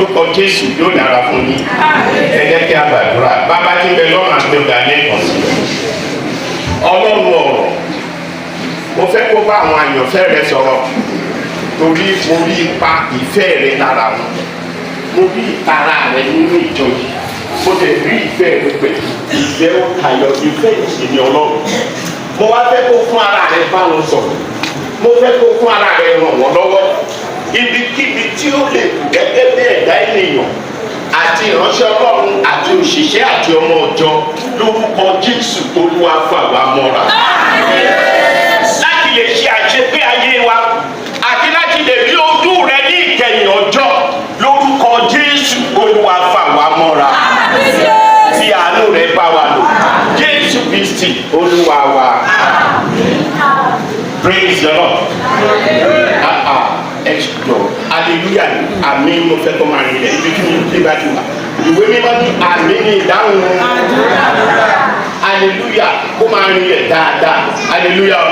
Lórúkọ Jésù yóò dára fún yín. Ẹ jẹ́ kí a gbàdúrà. Bàbá tí ń bẹ lọ́run àti ọ̀gá lẹ́ẹ̀kan sí. Ọlọ́run ọ̀rọ̀, mo fẹ́ kó bá àwọn àyànfẹ́ rẹ sọ̀rọ̀ torí mo rí ipa ìfẹ́ rẹ lára wọn. Mo rí ìtara rẹ nínú ìjọ yìí. Mo tẹ̀ rí ìfẹ́ rẹ pẹ̀lú ìfẹ́ ayọ̀ ìfẹ́ ìsinmi Ọlọ́run. Mo wá fẹ́ kó fún ara rẹ bá wọn sọ̀rọ̀. Mo fẹ́ kó fún ara rẹ ràn wọ́n lọ́wọ́. Ibikíbi tí ó lè gẹ́gẹ́ bí ẹ̀dá ènìyàn àti ìránṣẹ́ Ọlọ́run àti òṣìṣẹ́ àti ọmọ ọjọ́ lórúkọ Jésù Olúwa fà wá mọ́ra. Láti lè ṣe àṣepé ayé wa àti láti lè rí ojú rẹ ní ìkẹyìn ọjọ́ lórúkọ Jésù Olúwa fà wá mọ́ra. Fi àánú rẹ bá wa lò. Jésù Kristi Olúwa wa. Praise the Lord. Hallelujah. Àmín mo fẹ́ kọ́ máa rìn rẹ̀ ibi kí ni ìgbà tí wà. Ìwé mímọ́ ní àmín ní ìdáhùn. Hallelujah. Kó máa rìn rẹ̀ dáadáa. Hallelujah.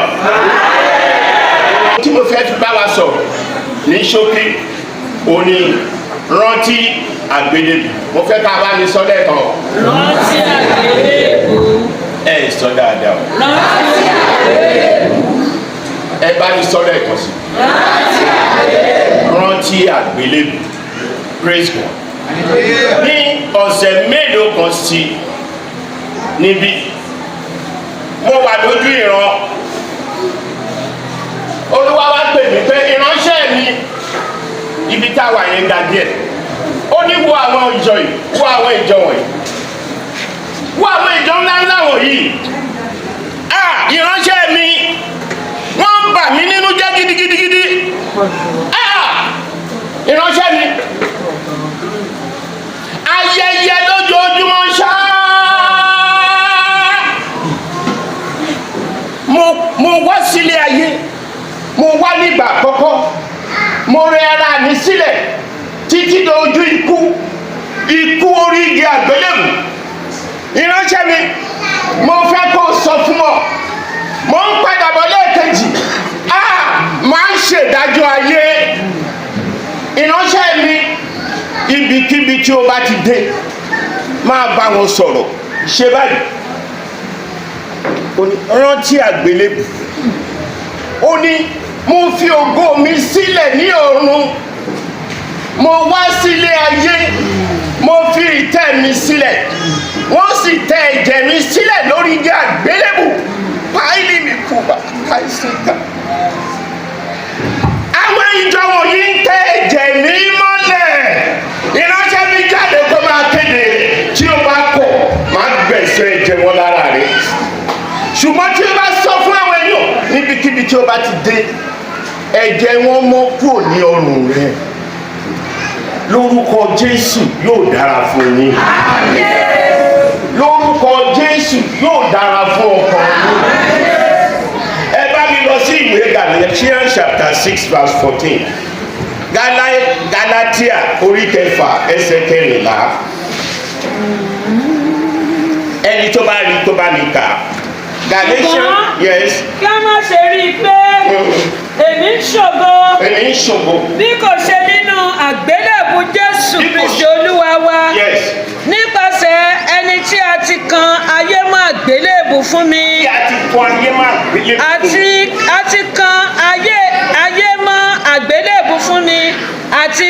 Tí mo fẹ́ fi bá wa sọ̀rọ̀ ní ṣókí òní rántí àgbélébù. Mo fẹ́ ká bá mi sọ lẹ́ẹ̀kan. Rántí àgbélébù. Ẹ sọ dáadáa o. Rántí àgbélébù. Ẹ bá mi sọ lẹ́ẹ̀kan sí. Rántí àgbélébù. Rántí àgbélébù. Praise God. Ní ọ̀sẹ̀ mélòó kan sí níbí mo wà lójú ìran Olúwa wá pè mí pé ìránṣẹ́ mi ibi táwa yẹn ga díẹ̀ ó ní wo àwọn ìjọ yìí wo àwọn ìjọ wọ̀nyí wo àwọn ìjọ ńláńlá wọ̀nyí ìránṣẹ́ mi wọ́n ń bà mí nínú jẹ́ gidigidigidi ìránṣẹ́ mi ayẹyẹ lójoojúmọ́ ṣá mo wá sílé ayé mo wá nígbà àkọ́kọ́ mo rẹ ara mi sílẹ̀ títí dojú ikú orí igi àgbélébù ìránṣẹ́ mi mo fẹ́ kó sọ fún ọ mo ń padà bọ̀ lẹ́ẹ̀kejì máa ń ṣèdájọ́ ayé ìránṣẹ́ mi ibikíbi tí o bá ti dé máa bá wọn sọ̀rọ̀ ṣe báyìí rántí àgbélébù ó ní mo fi ògo mi sílẹ̀ ní ọ̀run mo wá sílé ayé mo fi ìtẹ́ mi sílẹ̀ wọ́n sì tẹ ẹ̀jẹ̀ mi sílẹ̀ lórí igi àgbélébù páìlì mi kú bá káìsíkà àwọn ìjọ wọ̀nyí ń tẹ ẹ̀jẹ̀ mi mọ́lẹ̀ ìránṣẹ́ mi jáde kó máa kéde tí o bá kọ̀ máa gbẹ̀sẹ̀ ẹ̀jẹ̀ wọn lára rẹ̀ ṣùgbọ́n tí o bá sọ fún àwọn èèyàn níbikíbi tí o bá ti dé ẹ̀jẹ̀ wọn mọ́ kúrò ní ọrùn rẹ̀ lórúkọ Jésù yóò dára fún yín lórúkọ Jésù yóò dára fún ọkàn yín ẹ bá mi lọ sí ìwé Galatians chapter 6 verse 14 Galatia orí kẹfà ẹsẹ̀ kẹrìnlá ẹni tó bá rí tó bá ní kà Galatians yes. Kí a má ṣe rí i pé èmi ń ṣògo bí kò ṣe nínú àgbélébù Jésù Kristi Olúwa wa nípasẹ̀ ẹni tí a ti kan ayé mọ́ àgbélébù fún mi àti kan ayé mọ́ àgbélébù fún mi àti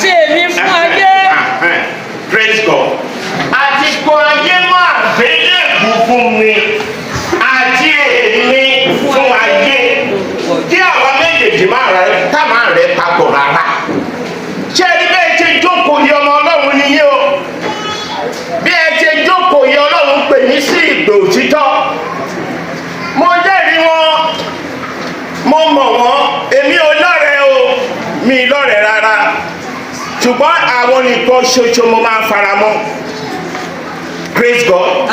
èmi fún ayé. Praise God. Àti kan ayé mọ́ àgbélébù fún mi àti èmi fún ayé kí àwọn méjèèjì máa rẹ papọ̀ rárá. Ṣé ẹni bẹ́ẹ̀ ṣe jókòó yẹ ọmọ Ọlọ́run nìyí o? Bí ẹ ṣe jókòó yẹ Ọlọ́run pè mí sí ìgbè òtítọ́. Mo jẹ́rìí wọn, mo mọ̀ wọ́n, èmi ò lọ́rẹ̀ẹ́ o, mi lọ́rẹ̀ẹ́ rárá. Ṣùgbọ́n àwọn nìkan ṣoṣo mo máa ń faramọ́. Praise God.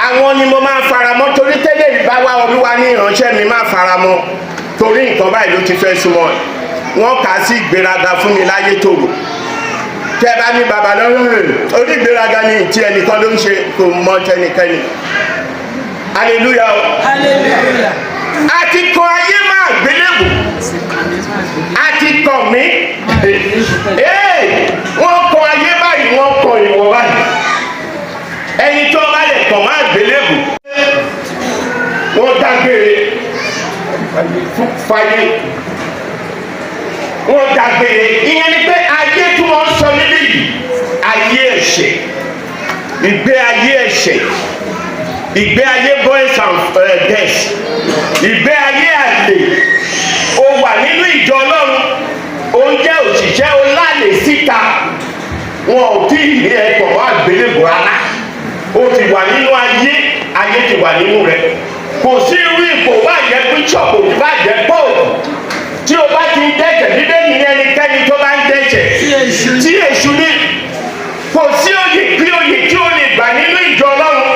Àwọn ni mo máa ń faramọ́ torí tẹ́lẹ̀ ìbáwá Olúwa ní ìránṣẹ́ mi máa faramọ́ torí nǹkan báyìí ló ti fẹ́ súnmọ́ ẹ̀. Wọ́n kà á sí ìgbéraga fún mi láyé tòrò. Tẹ́ bá ní bàbá lọ́rùn orí ìgbéraga ni tí ẹnìkan ló ń ṣe kò mọ tẹnikẹ́ni. Hallelujah. Hallelujah. Àti kan ayé máa gbélébù. Àti kàn mí. dágbére fáyé, wọ́n dágbére. Ìyẹn ni pé ayé tí wọ́n sọ níbí yìí, ayé ẹ̀ṣẹ̀, ìgbé ayé ẹ̀ṣẹ̀, ìgbé ayé boys and girls, ìgbé ayé àlè. O wà nínú ìjọ Ọlọ́run, o ń jẹ́ òṣìṣẹ́, o lálẹ́ síta, wọn ò tí ì rí ẹ̀kọ́ wá gbélébùú rárá. O ti wà nínú ayé, ayé ti wà nínú rẹ̀. Kò sí irú ipò bá jẹ́ bíṣọ̀pù bá jẹ́ pọ́ọ̀lù, tí o bá ti ń dẹ́ṣẹ̀, Bíbélì ní ẹnikẹ́ni tó bá ń dẹ́ṣẹ̀ tí èṣù ní. Kò sí oyè kí oyè tí o lè gbà nínú ìjọ Ọlọ́run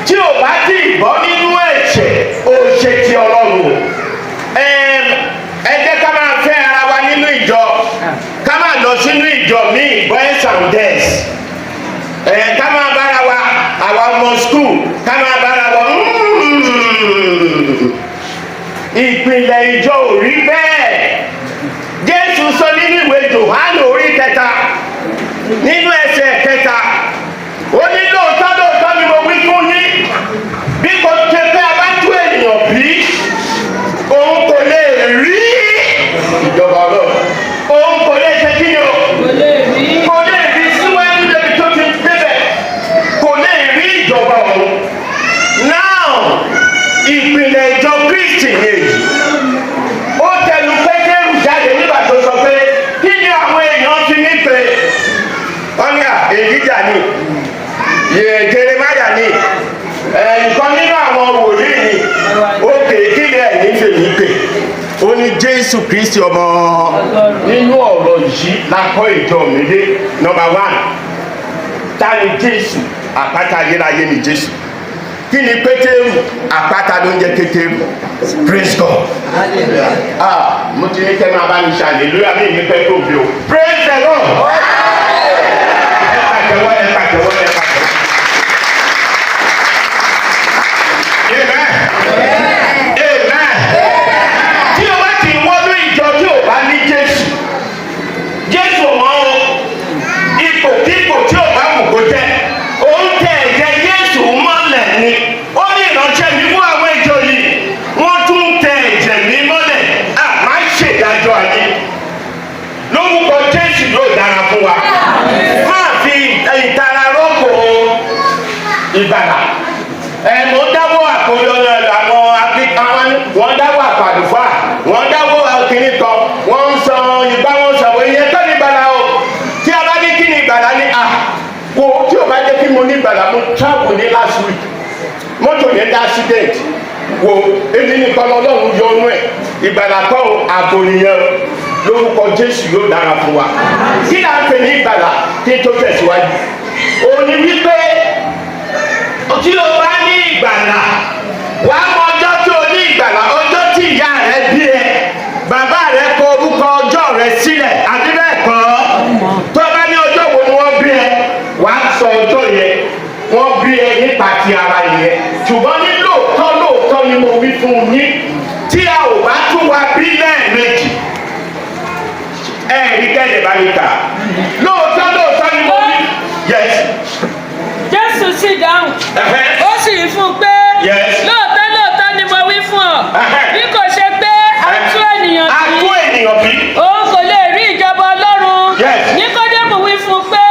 tí o bá ti bọ́ nínú ẹ̀ṣẹ̀, o ṣe ti Ọlọ́run. Ẹ jẹ́ ká máa fẹ́ ara wa nínú ìjọ, ká máa lọ sínú ìjọ míì boys and girls. Ká máa bára wa, àwa ọmọ skul, ká máa bára wa. Ìpìlẹ̀ ìjọ ò rí bẹ́ẹ̀. Jésù sọ nínú ìwé Jòhánù orí 3 nínú ẹsẹ̀ 3, ó ní lóòótọ́ lóòótọ́ ni mo wí fún yín, bí kò ṣe pé a bá tú ènìyàn bí, òun kò lè rí ìjọba Ọlọ́run. Òun kò lè ṣe kí ni o? Kò lè rí síwájú débi tó ti débẹ̀, kò lè rí ìjọba ọ̀run. Now, ìpìlẹ̀ ìjọ Kristi ni èyí. Ó tẹnu Pétérù jáde nígbà tó sọ pé kí ni àwọn èèyàn fi mí pè? Wọ́n ní Èlíjà ni, Jeremáyà ni, nǹkan nínú àwọn wòlíì ni. Ó pè kí ni ẹ̀yin fi mí pè? Ó ní Jésù Kristi ọmọ. Nínú ọ̀rọ̀ yìí la kọ́ ìjọ mi dé. Number 1, ta ni Jésù? Àpáta ayérayé ni Jésù. Kí ni Pétérù? Àpáta ló ń jẹ́ Pétérù. Praise God. Mo ti ní kẹ́ máa bá mi ṣàlè lórí àmì mi pẹ́ tó bí o. Praise the Lord. Ẹ pàtẹ́wọ́, ẹ pàtẹ́wọ́, ẹ pàtẹ́wọ́. Amen. Amen. Tí o bá ti wọ́nú ìjọ tí o bá ní Jésù, Jésù mọ́ o, ipò kíkò tí o bá wù kó jẹ́, òun tẹ ẹ̀jẹ̀ Jésù mọ́lẹ̀ ni. Ó ní ìránṣẹ́ mi fún àwọn ìjọ yìí, wọ́n tún tẹ ẹ̀jẹ̀ mi mọ́lẹ̀. Máa ń ṣèdájọ́ ayé. Lórúkọ Jésù yóò dára fún wa. Máa fi ìtara rọ́pò ìgbàlà. Mo dáwọ́ àkójọ àwọn akíkanwá, wọ́n dáwọ́ àpàdùfà, wọ́n dáwọ́ akínní kan, wọ́n ń san ìgbà wọn sọ̀rọ̀ ìyẹn tó ní ìgbàlà o. Tí a bá ní kí ni ìgbàlà ni kò tí o bá jẹ́ kí mo ní ìgbàlà, mo travel ní last week, mọ́tò yẹn dá accident, wo èmi nìkan lọ́lọ́run yọ ọ́nú ẹ̀. Ìgbàlà kan o, àbò nìyẹn o. Lórúkọ Jésù yóò dára fún wa. Kí ni a ń pè ní ìgbàlà kí n tó tẹ̀síwájú? Òun ni wípé tí o bá ní ìgbàlà, wà á mọ ọjọ́ tí o ní ìgbàlà, ọjọ́ tí ìyá rẹ bí ẹ, bàbá rẹ kọ orúkọ ọjọ́ rẹ sílẹ̀, àbí bẹ́ẹ̀ kọ́? Tó o bá ní ọjọ́ wo ni wọ́n bí ẹ, wà á sọ ọjọ́ yẹn, wọ́n bí ẹ nípa ti ara yẹn. Ṣùgbọ́n ní lóòótọ́ ni mo wí fún yín, tí a ò bá tún wa bí lẹ́ẹ̀mejì, ẹ̀ẹ́dì kẹ́lẹ̀ bá yín kà. Lóòótọ́ ni mo wí. Yes. Jésù sì dáhùn, ó sì wí fún un pé lóòótọ́ ni mo wí fún ọ, bí kò ṣe pé a tú ènìyàn bí, òun kò lè rí ìjọba Ọlọ́run. Níkódémù wí fún un pé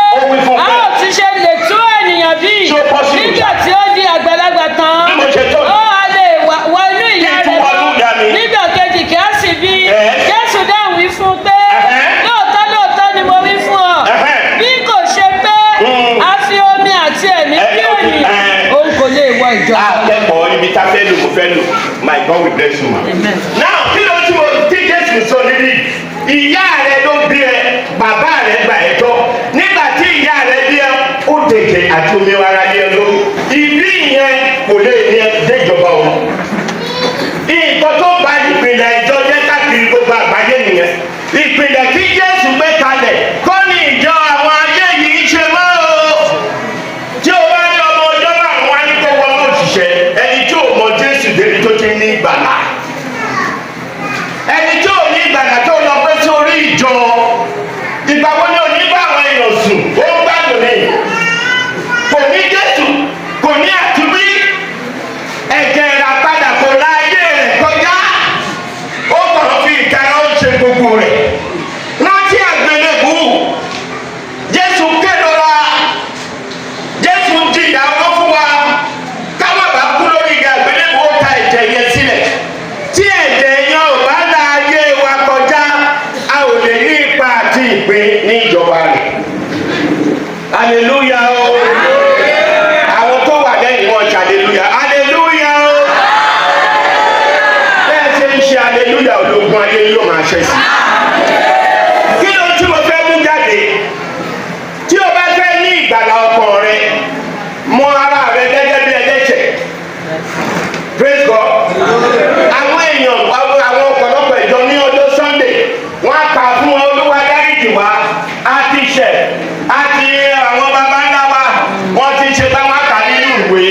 a ó ti ṣe lè tú ènìyàn bí nígbà tí ó di àgbàlagbà tán, ó á lè wọ inú ìyá rẹ̀ nígbà kejì kí á sì bí. Jésù dáhùn wí fún un pé lóòótọ́ ni mo wí fún ọ, bí kò ṣe pé a fi omi àti ẹ̀mí bí ènìyàn, òun kò lè wọ ìjọ. Akẹ́kọ̀ọ́ ibi tá a fẹ́ lò mo fẹ́ lò. My God will bless you ma. Now kí ló tí Jésù sọ níbí? Ìyá rẹ ló bí ẹ, bàbá rẹ gbà ẹ tọ́. Nígbà tí ìyá rẹ bí ẹ, ó dèjè àti omi ara lé ẹ lórí. Ìbí yẹn kò lè ní ẹ dé ìjọba òun. Nǹkan tó bá ìpìlẹ̀ ìjọ jẹ́ káàkiri gbogbo àgbáyé nìyẹn. Ìpìlẹ̀ tí Jésù gbé kalẹ̀ kọ́ ni ìjọ àwọn ayé yìí ṣe mọ́ o. Tí o bá ní ọmọ ọjọ́ náà wá ní kó wọ́n òṣìṣẹ́, ẹni tí ò mọ Jésù débi tó ti ní ìgbàlà. Ẹni tí ò ní ìgbàlà tó lọ pé sórí ìjọ, ìgbà wo ni ò ní bá àwọn èèyàn sùn? Ó ń gbádùn ni. Kò ní Jésù, kò ní àtúbí, ẹ̀jẹ̀ ìràpadà kò láì. hallelujah o àwọn tó wà lẹ́yìn wọn ṣe hallelujah hallelujah o bẹ́ẹ̀ ṣe ń ṣe hallelujah ológun ayé yóò máa ṣe sí. kí ló tí mo fẹ́ mú jáde tí o bá fẹ́ ní ìgbàlà ọkàn rẹ mọ ara rẹ gẹ́gẹ́ bí ẹlẹ́ṣẹ̀ praise God. àwọn èèyàn àwọn ọ̀pọ̀lọpọ̀ ìjọ ní ọjọ́ Sunday wọ́n á kà fún wọn Olúwa dáríjì wá á ti ṣẹ̀ á ti àwọn baba ńlá wa wọ́n ti ṣe bá wọn kà nínú ìwé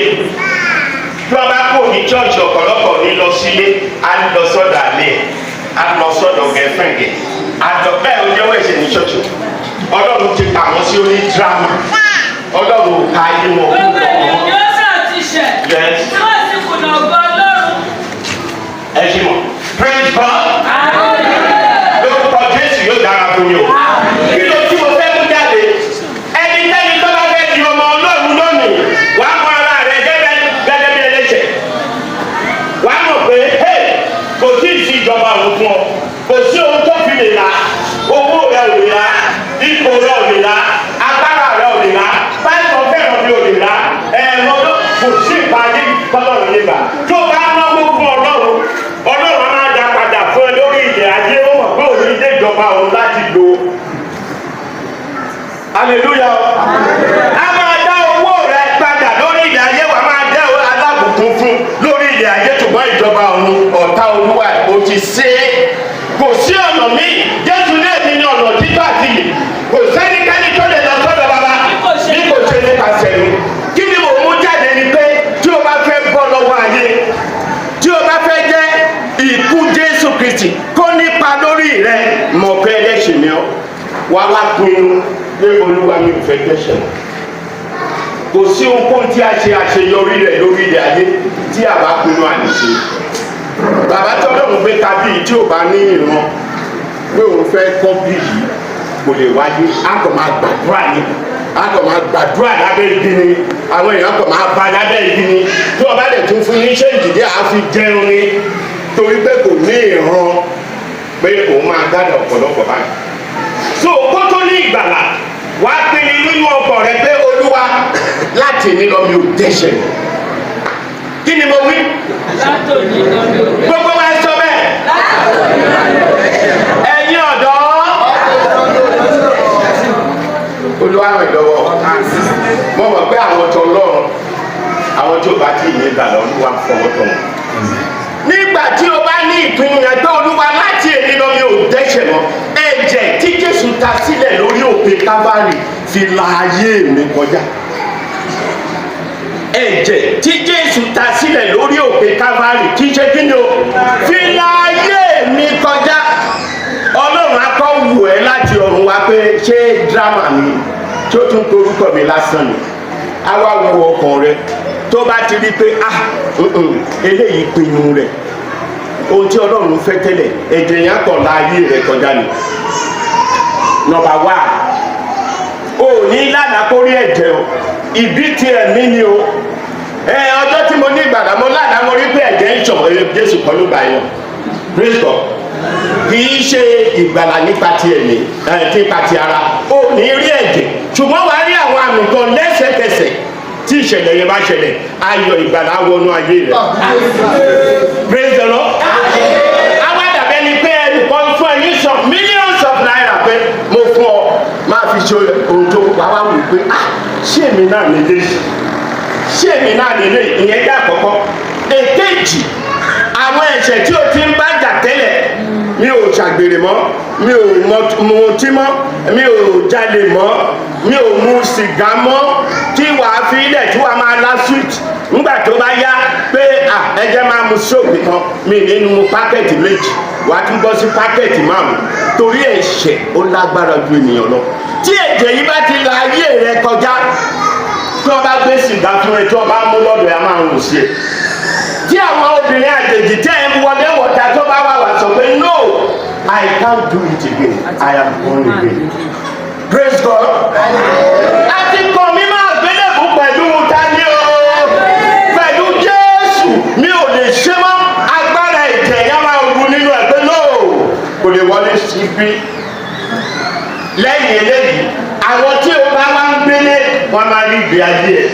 tí wọ́n bá kó ní church ọ̀pọ̀lọpọ̀ ní lọ sílé á lọ sọ́dọ̀ àlẹ́ á lọ sọ́dọ̀ gẹ̀ẹ́fẹ̀ǹgẹ̀ àjọ bẹ́ẹ̀ ó jẹ́wọ́ ẹ̀ṣẹ̀ ní church Ọlọ́run ti kà wọ́n sí oní drama Ọlọ́run ká yé wọn. gbogbo ènìyàn yóò sàn ti ṣẹ̀ tí wọ́n sì kùnà ògo Ọlọ́run. ẹ ṣe mọ̀ praise God. lórúkọ Jésù yóò dára fún mi o. kí ló tí mo fẹ́ mú jáde ẹnikẹ́ni tó bá fẹ́ di ọmọ Ọlọ́run lónìí wàá mọ ara rẹ gẹ́gẹ́ bí ẹlẹ́ṣẹ̀ wàá mọ̀ pé kò tí ì sí ìjọba òun fún ọ kò sí ohun tó fi lè la owó rẹ ò lè la ipò rẹ ò lè la agbára rẹ ò lè la pásítọ̀ fẹ́ràn mi ò lè la ẹ̀rọ kò sí ìpàdé tọ́lọ́run yé gbà tó bá náwó fún Ọlọ́run máa dá padà fún ẹ lórí ilẹ̀ ayé ó mọ̀ pé òní dé ìjọba òun láti lò hallelujah a máa dá owó rẹ padà lórí ilẹ̀ ayé wa máa dá alábùkún fún lórí ilẹ̀ ayé ṣùgbọ́n ìjọba òun ọ̀tá Olúwa ó ti ṣe é kò sí ọ̀nà míì Jésù ní èmi ní ọ̀nà títọ́ àti yìí kò sẹ́nikẹ́ni tó lè lọ sọ́dọ̀ bàbá bí kò ṣe nípasẹ̀ mi kí ni mo mú jáde ni pé tí o bá fẹ́ bọ́ lọ́wọ́ ayé tí o bá fẹ́ jẹ́ ikú Jésù Kristi kó nípa lórí rẹ mọ̀ pé ẹlẹ́ṣẹ̀ mi ọ́ wá wá pinnu pé Olúwa mi ò fẹ́ dẹ́ṣẹ̀ kò sí ohunkóhun tí a ṣe àṣeyọrí rẹ lórí ilẹ̀ ayé tí a bá pinnu àníṣe bàbá tí Ọlọ́run gbé kábí tí ò bá ní ìran pé òun fẹ́ kọ́ bí yìí kò lè wáyé á kàn máa gbàdúrà ni á kàn máa gbàdúrà lábẹ́ igi ni àwọn èèyàn kàn máa bá lábẹ́ igi ni tí wọ́n bá dẹ̀ tún fún ní ṣé ìdílé àá fi jẹun ni torí pé kò ní ìran pé òun máa gádà ọ̀pọ̀lọpọ̀ báyìí. so kó tó ní ìgbàlà wá pinnu nínú ọkàn rẹ pé Olúwa láti ní lọ mi ò dẹ́ṣẹ̀ kí ni mo wí. gbogbo wa sọ bẹ́ẹ̀. ẹ̀yin ọ̀dọ́. Olúwa ràn lọ́wọ́ mo mọ̀ pé àwọn tó lọ́rùn àwọn tí o bá ti yé gbàlọ́ Olúwa fọwọ́ tọ̀ wọ́n. nígbà tí o bá ní ìpinnu yẹn pé Olúwa láti èmi lọ mi ò dẹ́ṣẹ̀ mọ́ ẹ̀jẹ̀ tí Jésù ta sílẹ̀ lórí òkè Kávárì fi la ayé mi kọjá. ẹ̀jẹ̀ tí Jésù ta sílẹ̀ lórí òkè Kávárì kì í ṣe kí ni o fi la ayé mi kọjá. Ọlọ́run akọ́ wù ẹ́ láti ọ̀run wá pé ṣé dírámà ni tí ó tún torúkọ mi lásán ni a wá wo ọkàn rẹ tó bá ti rí pé eléyìí pinnu rẹ ohun tí Ọlọ́run fẹ́ tẹ́lẹ̀ ẹ̀jẹ̀ yẹn kọ̀ la ayé rẹ kọjá ni. nọ́mbà wá o ní lánàá kórí ẹ̀jẹ̀ o ìbí ti ẹ̀mí ni o ọjọ́ tí mo ní ìgbàlà mo lánàá mo rí pé ẹ̀jẹ̀ ń ṣàn Jésù kọ́ ló bá yàn praise God kì í ṣe ìgbàlà nípa ti ẹ̀mí nípa ti ara ó ní rí ẹ̀jẹ̀ ṣùgbọ́n wàá rí àwọn àmì kan lẹ́sẹ̀kẹsẹ̀ tí ìṣẹ̀lẹ̀ yẹn bá ṣẹlẹ̀ ayọ̀ ìgbàlà wọnú ayé rẹ̀ praise the Lord. àwọn àdàbẹ́ ni pé ẹnìkan fún ẹ ní some millions of naira pé mo fún ọ máa fi ṣe ohun tó wàá wá wò pé ṣé èmi náà nílé ṣé èmi náà nílé ìyẹn jẹ́ àkọ́kọ́. èkejì àwọn ẹ̀ṣẹ̀ tí o ti ń bá jà tẹ́lẹ̀ mi ò ṣàgbèrè mọ́ mi ò mutí mọ́ mi ò jalè mọ́ mi ò mu sìgá mọ́ tí wàá fi ilẹ̀ tí wàá máa la sweet ńgbà tó bá yá pé ẹ jẹ́ máa mu sóògì kan mi nínú mu pákẹ́ẹ̀tì méjì wàá tún bọ́ sí pákẹ́ẹ̀tì márùn torí ẹ̀ṣẹ̀ ó lágbára ju ènìyàn lọ tí ẹ̀jẹ̀ yìí bá ti la ayé rẹ kọjá tí wọ́n bá gbé sìgá fún ẹ tí wọ́n bá mú lọ́dọ̀ ẹ máa ń rùn sí ẹ tí àwọn obìnrin àjèjì tẹ́ ẹ wọlé wọ̀ta tó bá wà wá sọ pé no I can't do it again I am born again praise God. àti kàn mí máa gbélébù pẹ̀lú tani o pẹ̀lú Jésù mi ò lè ṣe mọ́ agbára ẹ̀jẹ̀ yẹn máa ru nínú ẹ̀ pé no kò lè wọlé síbí lẹ́yìn eléyìí àwọn tí o bá wá ń gbélé wọn máa rí ìgbé ayé ẹ̀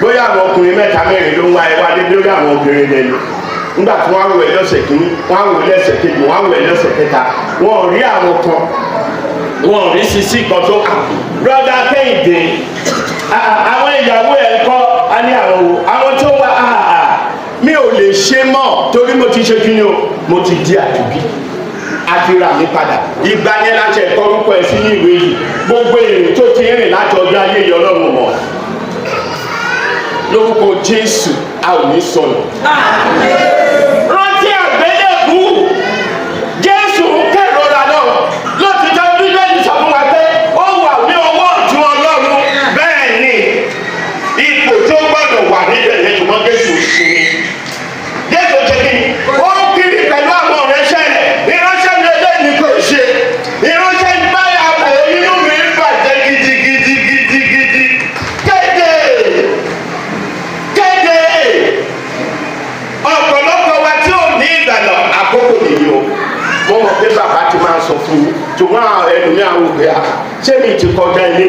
bóyá àwọn ọkùnrin mẹ́ta mẹ́rin ló ń wá ẹ wálé lórí àwọn obìnrin lẹ́nu nígbà tí wọ́n á wẹ̀ lọ́sẹ̀ kìíní wọ́n á wẹ̀ lọ́sẹ̀ kejì wọ́n á wẹ̀ lọ́sẹ̀ kẹta wọ́n ò rí àwọn kan wọ́n ò rí sisi kan tó brọ́dá Kẹ́hìndé àwọn ìyàwó ẹ̀ kọ́ á ní àwọn tó wá mi ò lè ṣe mọ́ torí mo ti ṣe kí ni o mo ti di àdúgbì àti rà mí padà ìgbà yẹn láti ẹ̀kọ́ orúkọ ẹ̀ sí ní ìwé yìí gbogbo èrè tó ti rìn láti ọjọ́ ayé yìí Ọlọ́run mọ̀ lórúkọ Jésù a ò ní sọnù. rántí àgbélébù Jésù kẹrọra náà lótìtọ́ Bíbélì sọ fún wa pé ó wà ní ọwọ́ ọ̀tún Ọlọ́run bẹ́ẹ̀ ni ipò tó gbọ́dọ̀ wà níbẹ̀ ní ṣùgbọ́n Jésù sí ni Jésù ṣe kí ó ń kiri pẹ̀lú àwọn ọ̀rẹ́ṣẹ́ rẹ̀ ìránṣẹ́ mi eléyìí kò ṣe ìránṣẹ́ báyà wò inú mi ń bàjẹ́ gidigidigidi kéde ọ̀pọ̀lọpọ̀ wa tí ò ní ìgbàlọ̀ àkókò nìyí o mo mọ̀ pé bàbá ti máa sọ fún mi ṣùgbọ́n ẹlòmíà wò pé ṣé mi ti kọjá ilé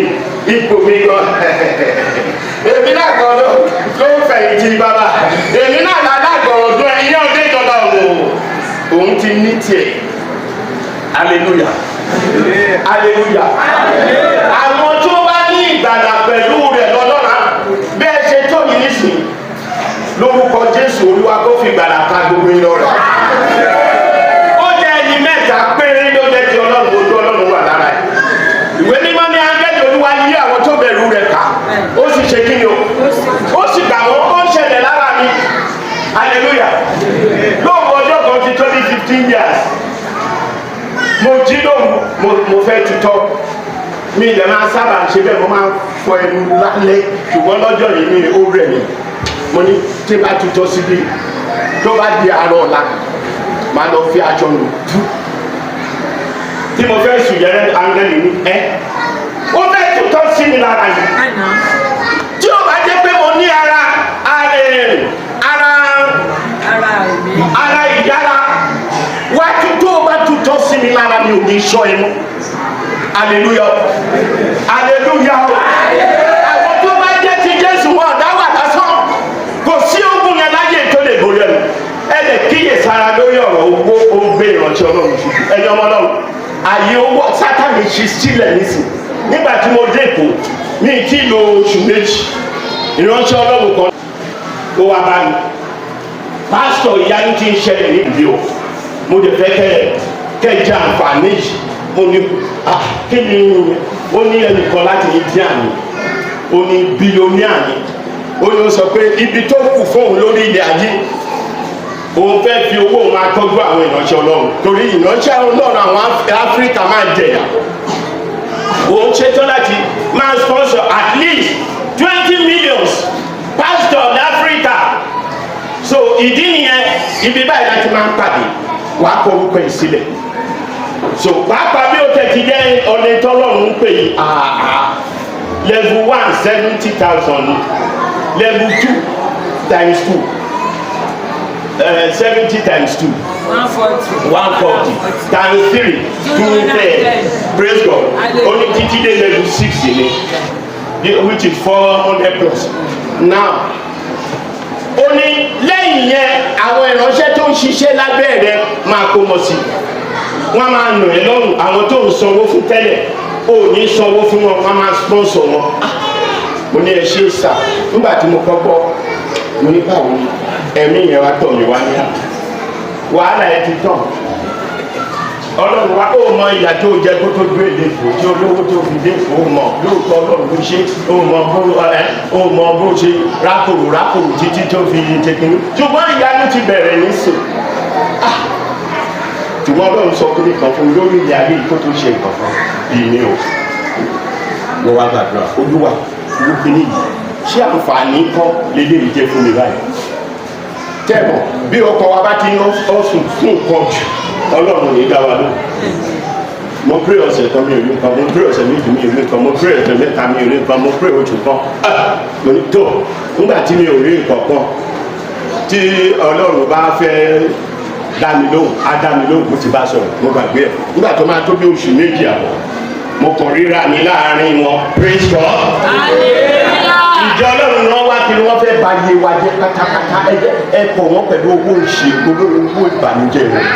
ipò mi gan èmi náà kan ló ń fẹ̀yìntì bàbá èmi náà lágbọ̀rọ̀ ọdún ẹ̀yìn ọdún ìjọba òun ti ní tiẹ̀ hallelujah hallelujah àwọn tó bá ní ìgbàlà pẹ̀lú rẹ̀ lọ́lọ́ra bẹ́ẹ̀ ṣe tó yìí nísìnyí lórúkọ Jésù Olúwa kó fi ìgbàlà ká gbogbo iná rẹ̀ ó jẹ́ ẹni mẹ́ta péré ló jẹ́ ti Ọlọ́run ojú Ọlọ́run wà lára ẹ̀ ìwé mímọ́ ní áńgẹ́lì Olúwa yí àwọn tó bẹ̀rù rẹ̀ ká ó sì ṣe kí ni o ó sì gbà wọ́n ó ń ṣẹlẹ̀ lára mi hallelujah lóòrùn ọjọ́ kan ti tó ní 15 years mo jí lóhùn mo fẹ́ tutọ́ mi ilẹ̀ máa sábà ṣe bẹ́ẹ̀ mo máa fọ ẹnu lálẹ́ ṣùgbọ́n lọ́jọ́ yìí ni ó rẹ̀ mí mo ní tí bá tutọ́ síbi tó bá di àárọ̀ ọ̀la máa lọ fi aṣọ nù tú tí mo fẹ́ sùn yẹrẹ áńgẹ́lì ní ó fẹ́ tutọ́ sí mi lára yìí tí ó bá jẹ́ pé mo ní ara ìyára wá tó o bá tutọ́ sí mi lára mi ò ní sọ ẹ mọ́ hallelujah hallelujah àwọn tó bá jẹ́ ti Jésù wọn ọ̀dá wà lásán kò sí ogun yẹn láyé tó lè borí ẹnu ẹ lè kíyè sára lórí ọ̀rọ̀ owó ó ń gbé ìrántí Ọlọ́run ẹni ọmọ náà àyè owó Sátánì ṣí sílẹ̀ nísìn nígbà tí mo dé Èkó ní tí lo oṣù méjì ìrántí Ọlọ́run kan ó wá bá mi pásítọ̀ ìyanu ti ń ṣẹlẹ̀ ní ìdí o mo lè fẹ́ kẹjá àǹfààní yìí mo ní kí ni ó ní ẹnìkan láti India ni ó ní bílíọ̀nìà ni ó ní ó sọ pé ibi tó kù fóun lórí ilẹ̀ ayé òun fẹ́ fi owó máa tọ́jú àwọn ìránṣẹ́ Ọlọ́run torí ìránṣẹ́ Ọlọ́run àwọn Áfíríkà máa jẹ̀yà òun ṣetán láti máa sponsor at least 20 million pastor ní Áfíríkà so ìdí nìyẹn ibi báyìí láti máa ń pàdé wàá kọ orúkọ yìí sílẹ̀ so pàápàá bí o tẹ̀sí jẹ́ ọ̀nà ìtọ́lọ́run ń pè yí level 1 70,000 level 2 times 2 70 times 2 140 times 3 210 praise God only títí dé level 6 ni which is 400 plus now ó ní lẹ́yìn yẹn àwọn ìránṣẹ́ tó ń ṣiṣẹ́ lábẹ́ rẹ̀ máa kó mọ̀ sí wọ́n máa nà ẹ́ lọ́rùn àwọn tó ń sanwó fún tẹ́lẹ̀ ò ní sanwó fún wọn wọ́n máa sponsor wọn mo ní ẹ ṣe sà nígbà tí mo kọ́ gbọ́ mo ní báwo ni ẹ̀mí yẹn wá tọ̀ mí wá ní à wàhálà ẹ ti tàn Ọlọ́run wa ó mọ ìyà tó jẹ kó tó gbé ìdèkò tí olówó tó fi dèkò ó mọ lóòótọ́ Ọlọ́run ló ṣe ó mọ bó ṣe rákòrò títí tó fi tẹkínú ṣùgbọ́n ìyanu ti bẹ̀rẹ̀ nísìn ṣùgbọ́n Ọlọ́run sọ pé nìkan fún lórí ilẹ̀ ayé kó tó ṣe nǹkan fún bíi ní o mo wá gbàdúrà Olúwa lókè níyì ṣé àǹfààní kan lélẹ́yìí jẹ́ fún mi báyìí tẹ́bọ̀ bí ọkọ̀ wa bá ti ń ọ̀sùn fún nǹkan jù Ọlọ́run ní dá wa ló mo pray ọ̀sẹ̀ kan mi ò rí nǹkan mo pray ọ̀sẹ̀ méjì mi ò rí nǹkan mo pray ọ̀sẹ̀ mẹ́ta mi ò rí nǹkan mo pray oṣù kan mo ní tó nígbà tí mi ò rí nǹkan kan tí Ọlọ́run bá fẹ́ dá mi lóhùn á dá mi lóhùn bó ti bá sọ̀rọ̀ mo gbàgbé ẹ̀ nígbà tó máa tó bí oṣù méjì àbọ̀ mo kàn ríra mi láàrin wọn. Praise God. Ìjọ Ọlọ́run náà wá kí wọ́n fẹ́ bà yé wa jẹ́ pátápátá ẹ kọ̀ wọ́n pẹ̀lú owó ìṣègùn lórí owó ìbànújẹ́ wọn.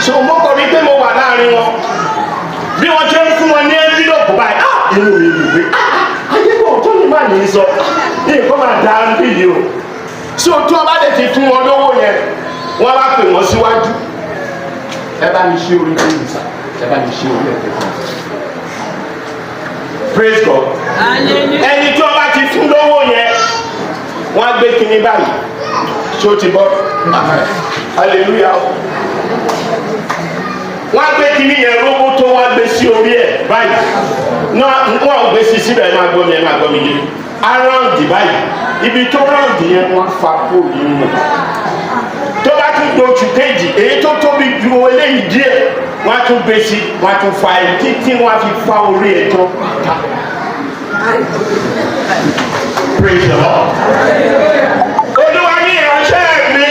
So mo kàn rí pé mo wà láàrin wọn bí wọ́n ṣe ń fún wọn ní ẹ́ńfílọ́pù báyìí inú mi lù pé ayébọ̀ tó ní má ní sọ nǹkan máa dá ń bí yìí o. So tí wọ́n bá lè ti fún wọn lówó yẹn wọ́n wá pè wọ́n síwájú ẹ bá mi ṣe orí tó yìí sá ẹ bá mi ṣe orí ẹ̀kẹ́ fún mi. Praise God. Ẹni tí wọ́n bá ti fún lówó yẹn wọ́n á gbé kinní báyìí ṣó ti bọ́ hallelujah. Wọ́n á gbé kinní yẹn róbó tó wọ́n á gbé sí orí ẹ̀ báyìí wọ́n gbé sí síbẹ̀ ẹ máa gbọ́ mi yé aráàndì báyìí ibi tó ráàndì yẹn wọ́n fa kóòdù nù tó bá tún dojú kejì èyí tó tóbi ju eléyìí díẹ̀ wọ́n á tún gbé sí wọ́n á tún fa ẹ̀ títí wọ́n á fi fa orí ẹ̀ tó ta. Praise the Lord. Olúwa ní ìránṣẹ́ mi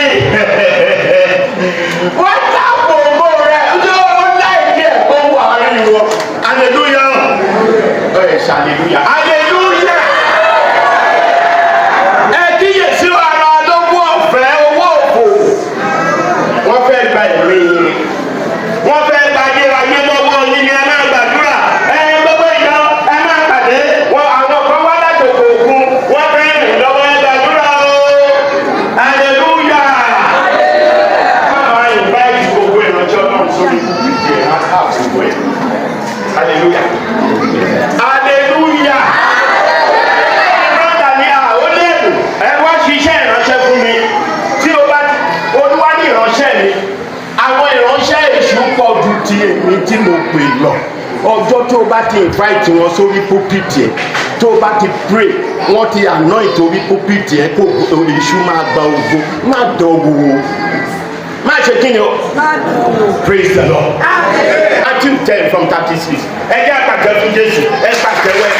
wọ́n ta gbogbo rẹ̀ yóò láìpẹ́ ẹ̀kọ́ wà nínú wọn. Hallelujah. Hallelujah. Hallelujah. Ẹ kíyèsí ara lówó ọ̀fẹ́ owó òfò. Wọ́n fẹ́ gba ẹ̀mí yín. Wọ́n fẹ́ gba ayérayé lọ́wọ́ yín ni ẹ máa gbàdúrà. Gbogbo ìjọ ẹ máa pàdé. Àwọn kan wá láti òkè òkun. Wọ́n fẹ́ rìn lọ́wọ́ ẹ gbàdúrà o. Hallelujah. Máa invite gbogbo ìrànjọ́ náà sórí ìdí ẹ̀ máa ká gbogbo ẹ̀. Hallelujah. Hallelujah. Brother ni àwọn lẹ́nu ẹ wá ṣiṣẹ́ ìránṣẹ́ fún mi tí o bá Olúwa ní ìránṣẹ́ mi àwọn ìránṣẹ́ èṣù pọ̀ ju ti èmi tí mo pè lọ ọjọ́ tó o bá ti invite wọn sórí pulpit ẹ̀ tó o bá ti pray wọ́n ti anoint orí pulpit ẹ̀ kó èṣù máa gba ògo má dánwò má ṣe kí ni o. Praise the Lord. Matthew 10 from 36. Ẹ jẹ́ àpàtẹ fún Jésù. Ẹ pàtẹ́wọ́.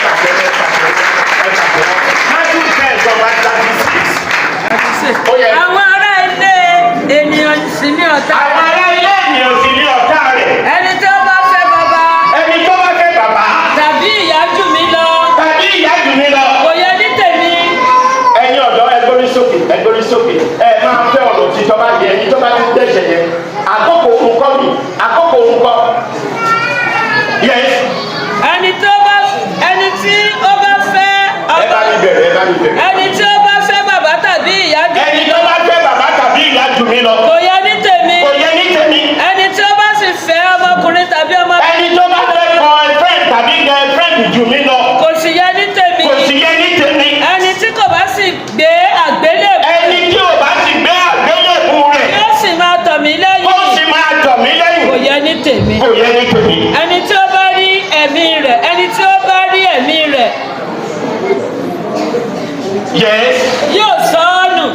Matthew 10 from 36. Àwọn ará ilé ènìyàn sì ní ọ̀tá. Àwọn ará ilé ènìyàn sì ní ọ̀tá rẹ̀. Ẹni tó bá fẹ́ bàbá. Ẹni tó bá fẹ́ bàbá. Tàbí ìyá jù mí lọ. Kò yẹ ní tèmi. Ẹ̀yin ọ̀dọ́ ẹ gbórí sókè. Ẹ máa fẹ́ ọ̀nà òtítọ́ bá yẹ ẹni tó bá ti dẹ́ṣẹ̀ yẹn. Àkókò òun kọ́. Yes. Ẹni tí ó bá fẹ́ Ẹ bá mi bẹ̀rẹ̀. ẹni tí ó bá fẹ́ bàbá tàbí ìyá jù Ẹni mí tó lọ. bá fẹ́ bàbá tàbí ìyá jù mí lọ. Kò yẹ ní tèmi. Ẹni tí ó bá sì fẹ́ ọmọkùnrin tàbí ọmọbìnrin. Ẹni tó bá fẹ́ boyfriend tàbí girlfriend jù mí lọ. Kò sì yẹ ní tèmi. Ẹni tí kò bá sì gbé àgbélébùú. Ẹni tí ò bá sì gbé àgbélébùú rẹ̀. Yóò sì máa tọ̀ mí lẹ́yìn. Kò yẹ ní tèmi. Ẹni tí ó bá rí ẹ̀mí rẹ̀. Yes. Yóò sọ ọ́ nù.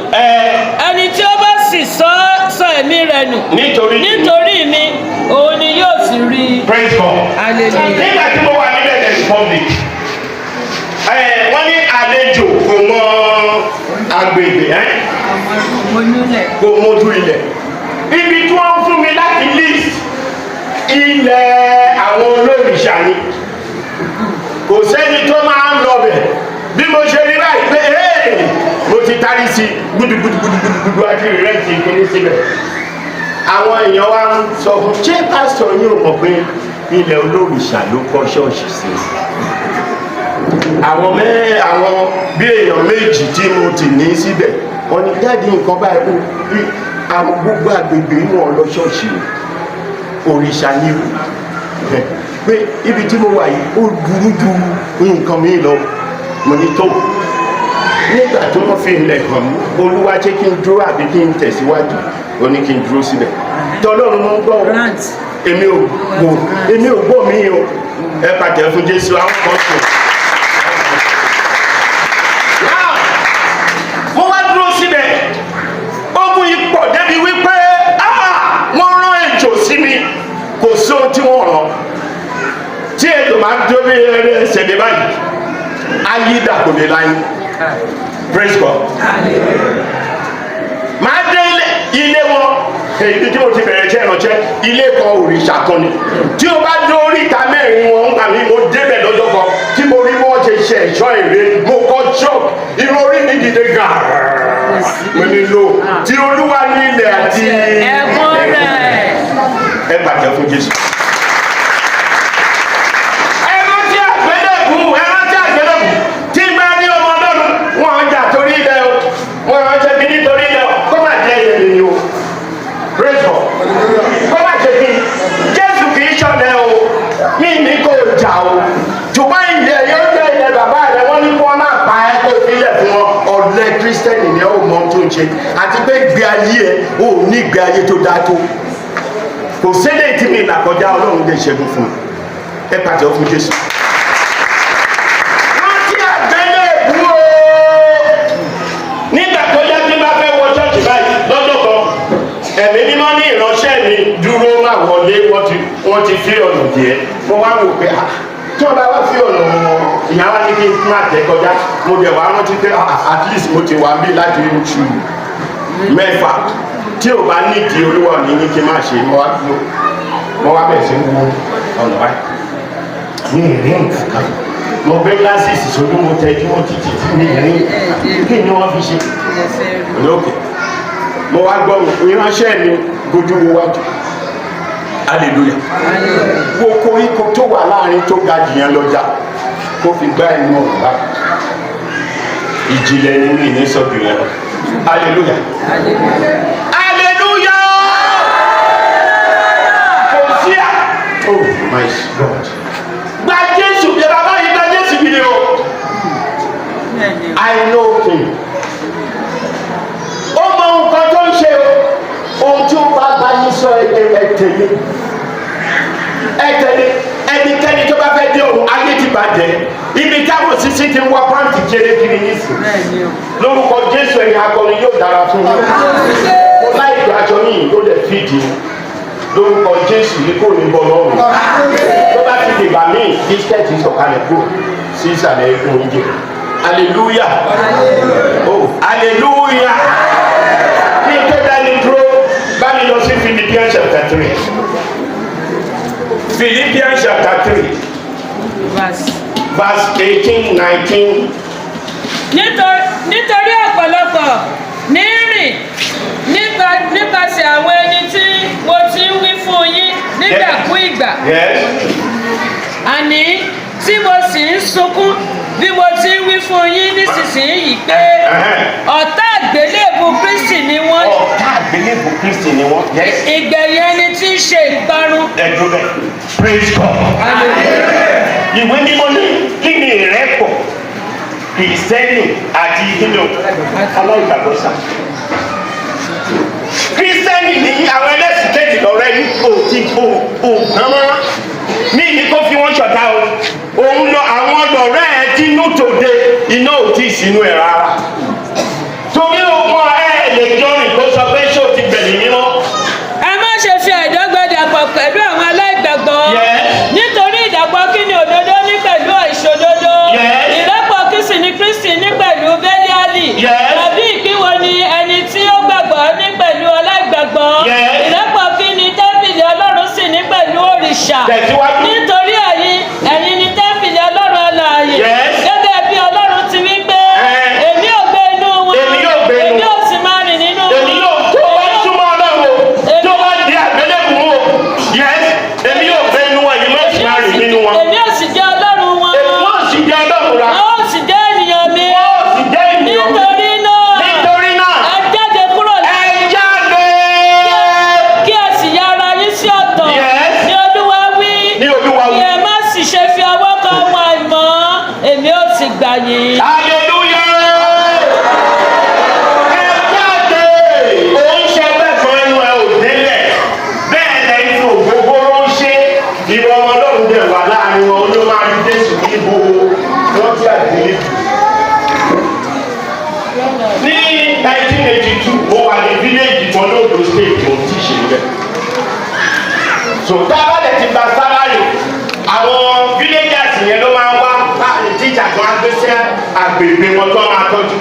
Ẹni tí ó bá sì sọ ẹ̀mí rẹ̀ nù. Nítorí mi òun ni yóò sì rí. Praise God. Hallelujah. Nígbà tí mo wà níbẹ̀ the republic wọ́n ní àlejò kò mọ agbègbè kò mójú ilẹ̀ ibi tí wọ́n fún mi láti list ilẹ̀ àwọn olórìṣà ni kò sẹ́ni tó máa ń lọ bẹ̀ bí mo ṣe rí báyìí pé mo ti tarí sí gbùdùgbùdùgbùdù àti ìrẹsì ìpínlẹ̀ síbẹ̀ àwọn èèyàn wa ń sọ fún ṣé pásítọ̀ yóò mọ̀ pé ilẹ̀ olórìṣà ló kọ́ ṣọ́ọ̀ṣì sí àwọn bí èèyàn méjì tí mo ti ní síbẹ̀ wọ́n ní jáde nǹkan báyìí bí àwọn gbogbo àgbègbè inú ọ̀lọ́ ṣọ́ọ̀ṣì òrìṣà ní pé ibi tí mo wà yìí ó burú ju nǹkan mi lọ mo ní tó nígbà tí wọ́n fi ilẹ̀ hàn mí Olúwa jẹ́ kí n dúró àbí kí n tẹ̀síwájú ó ní kí n dúró síbẹ̀ tọ́lọ́run mọ́ gbọ́ èmi ò gbọ́ mi o ẹ pàtẹ́ fún Jésù àwọn kan sùn. mo wá dúró síbẹ̀ ogun yìí pọ̀ débi wípé wọ́n rán ejò sí mi kò sí ohun tí wọ́n rán tí ètò máa ń dóbi ẹsẹ̀ mi báyìí ayé dàkòdè láyé praise God máa dé ilé wọn èyí tí mo ti bẹ̀rẹ̀ iṣẹ́ ìrànṣẹ́ ilé kan òrìṣà kan ni tí o bá dé oríta mẹ́rin wọn ń gbà mí mo débẹ̀ lọ́jọ́ kan tí mo rí wọ́n ṣe ṣe ẹ̀ṣọ́ èrè mo kọ́ ṣọ́ọ̀bù irun orí mi dìde gàrà mo ní lò tí olúwa ní ilẹ̀ àti ẹ̀kọ́ rẹ̀. ẹ bàjẹ́ fún Jésù. ẹ rántí àgbélébù tí bá rí ọmọ Ọlọ́run wọn ọjà torí ilẹ̀ o wọn ọjà bí nítorí ilẹ̀ o kó má jẹ́ ilẹ̀ nìyí o praise God kó má jẹ́ kí Jésù kì í ṣọ̀lẹ o mí ní kò jà o ṣùgbọ́n ilẹ̀ yóò jẹ́ ilẹ̀ bàbá rẹ̀ wọ́n ní kí wọ́n máa pa ẹ́ kó filẹ̀ fún wọn ọ̀lẹ kírísítẹ́nì ni ó mọ tó ń ṣe àti pé ìgbé ayé ẹ ò ní ìgbé ayé tó dáa tó kò sílẹ̀ tí mi là kọjá Ọlọ́run lè ṣẹ́gun fún mi ẹ pàtẹ́ fún Jésù. rántí àgbélébù o nígbà tó yá tí bá fẹ́ wọ ṣọ́ọ̀ṣì báyìí lọ́jọ́ kan ẹ̀mí mímọ́ ní ìránṣẹ́ mi dúró má wọlé wọ́n ti fi ọ̀nà díẹ̀ mo wá wò pé tí wọ́n bá wá fi ọ̀nà ìyàwó ní kí n má tẹ̀ kọjá mo dẹ̀ wá rántí pé at least mo ti wà bí láti oṣù mẹ́fà tí ò bá nídìí olúwa ní ní kí n má ṣe mo wá bẹ̀rẹ̀ sí ń wo ọ̀nà báyìí ní ìrìn nǹkan mo gbé glasses sójú mo tẹ́jú mo títí tí ní ìrìn kí ni wọ́n fi ṣe lókè mo wá gbọ́ ìránṣẹ́ mi gojú wo wájú hallelujah wo koríko tó wà láàrin tó ga jù yẹn lọ́jà kó fi gbá ẹnu ọ̀rọ̀ báyìí ìjìnlẹ̀ nínú ìní sọ́bì rẹ̀ lọ hallelujah hallelujah kò sí à oh my God gba Jésù bí bàbá yìí gba Jésù bí ni o I know him ó mọ nǹkan tó ń ṣe o ohun tí ó bá bá yín sọ ẹtẹlẹ ẹnikẹ́ni tó bá fẹ́ dé òun ayé ti bàjẹ́ ibi táwọn sisi ti ń wá pàǹtì kéré kiri nísìnyí lórúkọ Jésù ẹ̀yìn akọrin yóò dára fún yín mo láì gbà aṣọ yìí ló lè fìdí lórúkọ Jésù ní kò ní bọ́ lọ́rùn tó bá ti dìgbà míì dísítẹ́ẹ̀tì sọ̀kalẹ̀ kúrò sí ìsàlẹ̀ ẹ̀kún oúnjẹ hallelujah oh hallelujah kí n tó dání dúró bá mi lọ sí Philippians chapter 3 Philippians chapter 3 verse 18 19. nítorí ọ̀pọ̀lọpọ̀ ní rìn nípasẹ̀ àwọn ẹni tí mo ti ń wí fún yín nígbàkúìgbà àní tí mo sì ń sunkún bí mo ti ń wí fún yín nísinsìnyí pé ọ̀tá àgbélébù Kristi ni wọ́n. ọ̀tá àgbélébù Kristi ni wọ́n. ìgbẹ̀yìn ẹni tí ń ṣe ìparun. ẹ̀dùn bẹ́ẹ̀ praise God. ìwé mímọ́ ní kí ni ìrẹ́pọ̀ kìrìsìtẹ́nì àti ìdílé aláìgbàgbọ́ sá. kìrìsìtẹ́nì ní àwọn ẹlẹ́sìn kejì lọ́rẹ́ ní ògbọ́n ní ìní kó fi wọ́n ṣọ̀tá o òun lọ àwọn lọ́rẹ́ ẹ tí inú tòde iná ò tí ì sínú ẹ̀ rárá torí òun lè jọrìn kó sọ pé ṣó ti bẹ̀rẹ̀ mímọ́. ẹ má ṣe fi àìdọ́gbẹ́dàpọ̀ pẹ̀lú àwọn aláìgbàgbọ́ nítorí ìdàpọ̀ kí ni òdodo ní pẹ̀lú àìṣòdodo ìrẹ́pọ̀ kí sì ni Kristi ní pẹ̀lú Bẹ́líálì tàbí ìpínwó ni ẹni tí ó gbàgbọ́ ní pẹ̀lú aláìgbàgbọ́ ìrẹ́pọ̀ kí ni tẹ́ḿpìlì Ọlọ́run sì ní pẹ̀lú òrìṣà nítorí ẹ̀yin ni tẹ́ḿpìlì Ọlọ́run alààyè gẹ́gẹ́ bí Ọlọ́run ti wí pé èmi ò gbé inú wọn èmi ò sì máa rìn nínú wọn. èmi yóò tó bá súnmọ́ Ọlọ́run tó bá di àgbélébùú o èmi yóò gbé inú wọn èmi yóò sì máa rìn nínú wọn. èmi ò sì jẹ́ Ọlọ́run wọn. èmi yóò sì jẹ́ Ọlọ́run ra. wọ́n ò sì jẹ́ ènìyàn mi. wọ́n ò sì jẹ́ ènìyàn mi. nítorí náà ẹ jáde kúrò ẹ jáde. kí ẹ sì ya ara yín sí ọ̀tọ̀. ní Olúwa wí. kí ẹ má sì ṣe fi ọwọ́ kan wọn àìmọ́ èmi ò sì gbà yín. hallelujah. ẹ jáde. òun ṣe bẹ́ẹ̀ fún ẹnu ẹ ò délẹ̀ bẹ́ẹ̀ lẹ́yìn tó gbogbo ló ń ṣe ìwọ ọmọ Ọlọ́run dẹ̀ wà láàrin wọn ló máa rí Jésù ní gbogbo wọn tí àgbélé. ní 1982 mo wà ní fíléèjì kan lóòdò state mo ti ṣe bẹ́ẹ̀. so tábàlẹ̀ ti gba sálárì àwọn villagers yẹn ló máa ń wá láàrin tíjà tó á gbé sí àgbègbè wọn tó máa tọ́jú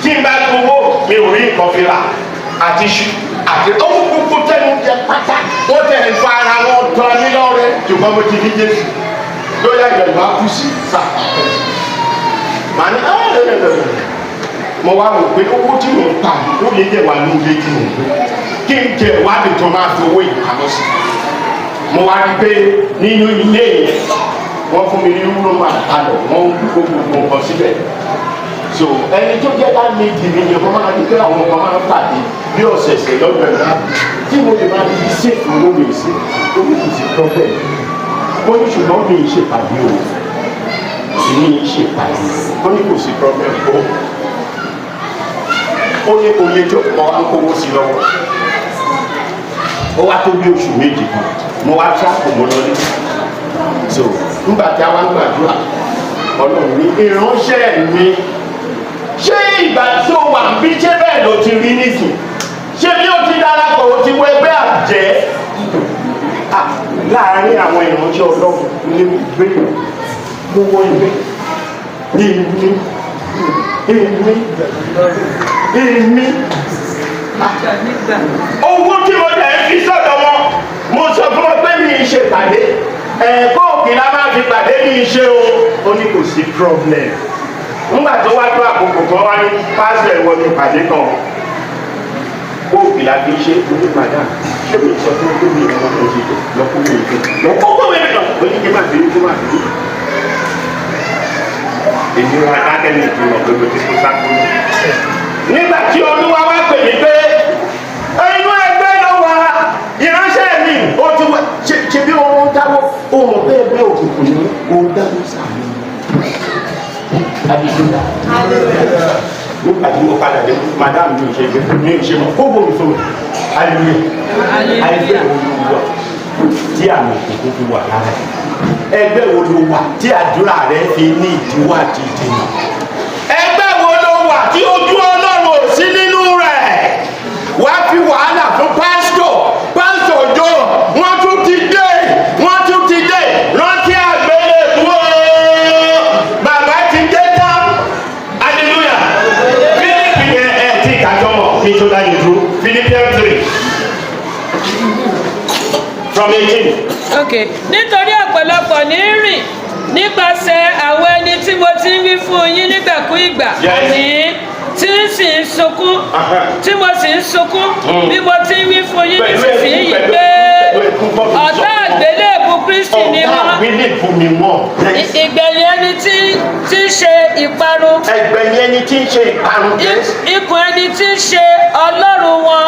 tí n bá gbowó mi ò rí nǹkan fi rà àti iṣu àti ohun gbogbo tẹnu jẹ pátá wọ́n tẹ̀ ń fa ara wọn tọ́ ní lọ́rẹ́ ṣùgbọ́n mo ti ní Jésù lóyà ìjọba kù sí sáà màá ní mo wá rò pé owó tí mò ń ta ó lè jẹ wà ní ilé tí mò ń gbé kí n jẹ ìwádìí tó máa fi owó ìpamọ́ sí mo wá rí pé nínú ilé yẹn wọ́n fún mi ní rúrú àtàlọ́ wọ́n ń gbogbo nǹkan síbẹ̀ so ẹni tó jẹ́ láńlẹ́dì mi yẹn wọ́n máa ní pé àwọn ọmọ máa ń pàdé bí ọ̀sẹ̀ẹ̀sẹ̀ lọ́gbẹ̀ẹ́ náà tí mo lè máa ní ṣètò owó mi sí owó kì í ṣe problem ó ní ṣùgbọ́n mi ì ṣèpàdé o mi ì ṣèpàdé ó ní kò sí problem o ó ní oyè tó kọ́ á ń kówó sí lọ́wọ́ ó wá tó bí oṣù méjì kan mo wá tíráàpù mo lọ ní so nígbà tí a wá ń gbàdúrà Ọlọ́run ní ìránṣẹ́ mi ṣé ìgbà tí ó wà bí ṣé bẹ́ẹ̀ ló ti rí nísìn ṣé bí ó ti darapọ̀ ó ti wọ ẹgbẹ́ àjẹ́ láàárín àwọn ìránṣẹ́ Ọlọ́run ní gbé mo wọ ìwé èmi owó tí mo dẹ̀ fi sọ́dọ̀ wọn mo sọ fún wọn pé mi ì ṣe pàdé kóòkì la máa fi pàdé mi ì ṣe o ó ní kò sí problem nígbà tó wá tó àkókò kan wá ní pásítọ̀ ìwọ ní ìpàdé kan kóòkì la fi ṣe onípadà ṣé mi sọ fún ọdún mi ìwọ tó ṣe lọ́kùn mi ìfẹ́ lọ́kùn mi ìfẹ́ ó ní kí n má fi kí n má fi èmi wá dákẹ́ ní ìtumọ̀ pé mo ti kó sáko nígbà tí Olúwa wá pè mí pé inú ẹgbẹ́ ló wà ìránṣẹ́ mi ó ti wá ṣe bí ohun dáwọ́ ohun bẹ́ẹ̀ bẹ́ẹ̀ òkùnkùn ni ohun dáwọ́ sàmì àdìsíńdà nígbà tí mo padà dé madame mi ò ṣe gbé mi ò ṣe mọ kó bò mí fún mi ayẹyẹ Olúwa tí àmì òkùnkùn fi wà lára ẹgbẹ́ wo ló wà tí àdúrà rẹ fi ní ìdíwọ́ àti ìdènà ẹgbẹ́ wo ló wà tí ojú Ọlọ́run ò sí nínú rẹ̀ wá fi wàhálà fún pásítọ̀ jọ wọ́n tún ti dé rántí àgbélébùú bàbá ti dé tán hallelujah Fílípì yẹn ti kàjọ mọ̀ kí n tó dáyé dúró Philippians 3 from 18. Okay. Nítorí ọ̀pọ̀lọpọ̀ ní rìn nípasẹ̀ àwọn ẹni tí mo ti ń wí fún yín nígbàkúìgbà àní tí ń sì ń sunkún tí mo sì ń sunkún bí mo ti ń wí fún yín nísinsìnyí pé ọ̀tá àgbélébùú Kristi ni wọ́n ìgbẹ̀yìn ẹni tí ń ṣe ìparun ikùn ẹni tí ń ṣe Ọlọ́run wọn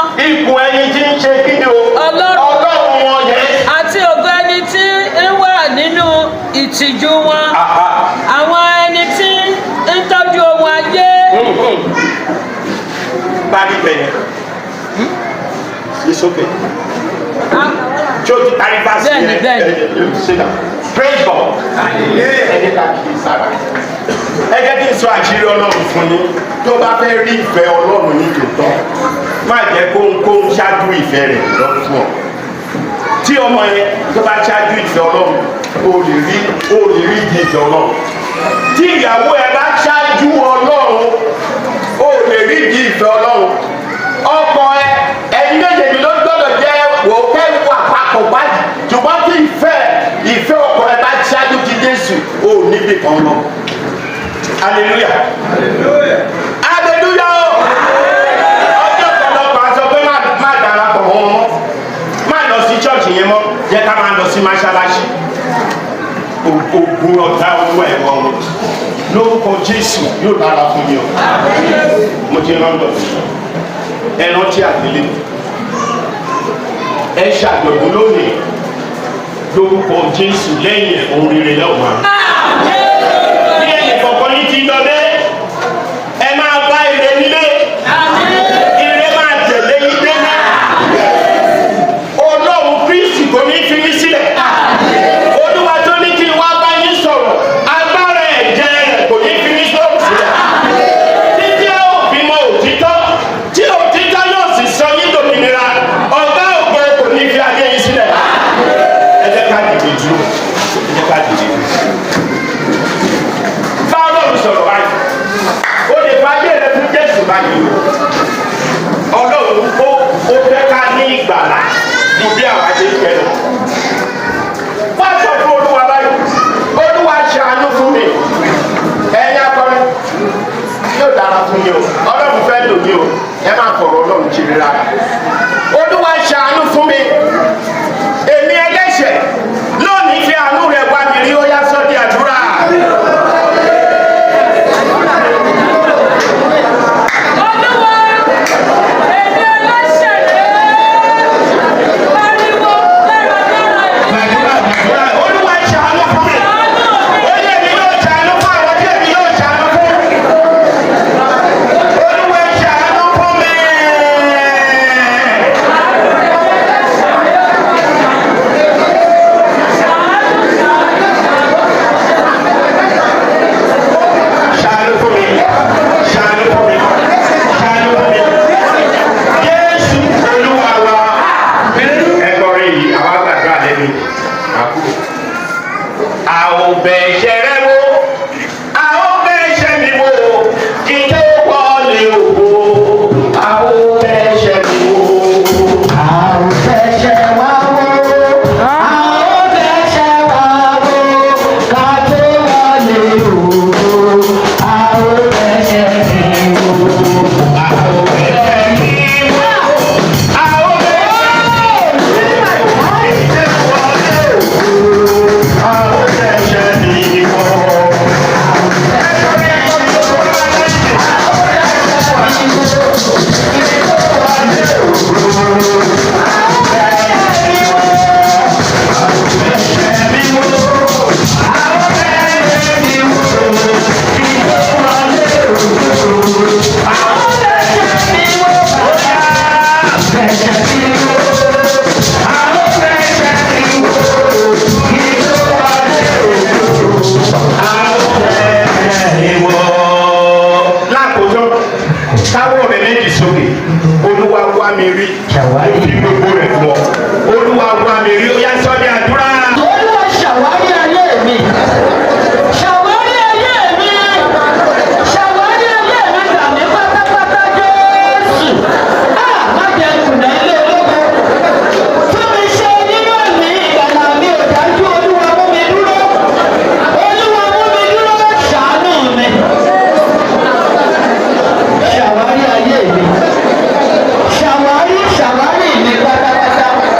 Ọlọ́run wọn àti ògo ẹni tí ń wà nínú ìtìjú wọn àwọn ẹni tí ń tọ́jú ohun ayé. Parí bẹ̀rẹ̀ it's okay. Tí o ti parí bá sí ẹ praise God ẹ̀jẹ̀ ká kí n sára ẹ̀jẹ̀ kí n sọ àṣírí Ọlọ́run fún yín tó bá fẹ́ rí ìfẹ́ Ọlọ́run ní tòótọ́ má jẹ́ kóńkóń ṣáájú ìfẹ́ rẹ̀ lọ fún ọ tí ọmọ yẹn tó bá ṣáájú ìfẹ́ Ọlọ́run o lè rí ìfẹ́ Ọlọ́run tí ìyàwó ẹ bá ṣáájú Ọlọ́run o lè rí ìfẹ́ Ọlọ́run ọkọ ẹni méjèèjì ló gbọ́dọ̀ jẹ́ wò kẹ́wọ́ àpapọ̀ báyìí ṣùgbọ́n tí ìfẹ́ ọkọ ẹ bá ṣáájú ti Jésù o níbi kan lọ hallelujah hallelujah ọjọ́ ọ̀pọ̀lọpọ̀ aṣọ pé má darapọ̀ wọn mọ́ má lọ sí chọ́ọ̀chì yẹn mọ́ jẹ́ ká máa lọ sí mọ́ṣáláṣí ogun ọ̀tá owó ẹ̀wọ̀n wọn lórúkọ Jésù yóò dára fún mi o mo ti rán lọ ẹ rántí àgbélé ẹ ṣàjọ̀dún lónìí lórúkọ Jésù lẹ́yìn ohun rere lọ́wọ́ bí ẹnì kọ̀ọ̀kan ní ti lọ dé ẹ máa bá ire nílé ire máa tẹ̀lé yín dé ní Ọlọ́run Kristi kò ní fi yín sílẹ̀ Olúwa tó ní kí n wá bá yín sọ̀rọ̀ agbára ẹ̀jẹ̀ rẹ̀ kò ní fi yín sọ̀rọ̀ sílẹ̀ títí ẹ ò bímọ òtítọ́ tí òtítọ́ yóò sì sọ yín dòmìnira ọ̀gá ògbẹ́ kò ní fi ayé yín sílẹ̀ ẹ jẹ́ ká dìde dúró ẹ jẹ́ ká dìde dúró. Ọlọ́run sọ̀rọ̀ báyìí ó lè fa ayé rẹ fún Jésù báyìí Ọlọ́run ó ó fẹ́ ká ní ìgbàlà ju bí àwa ṣe fẹ́ lọ. wá sọ fún olúwa báyìí olúwa ṣàánú fún mi ẹ̀yin akọrin yóò dára fún yín o ọlọ́run fẹ́ lò yín o ẹ máa fọ̀rọ̀ ọlọ́run kiri ra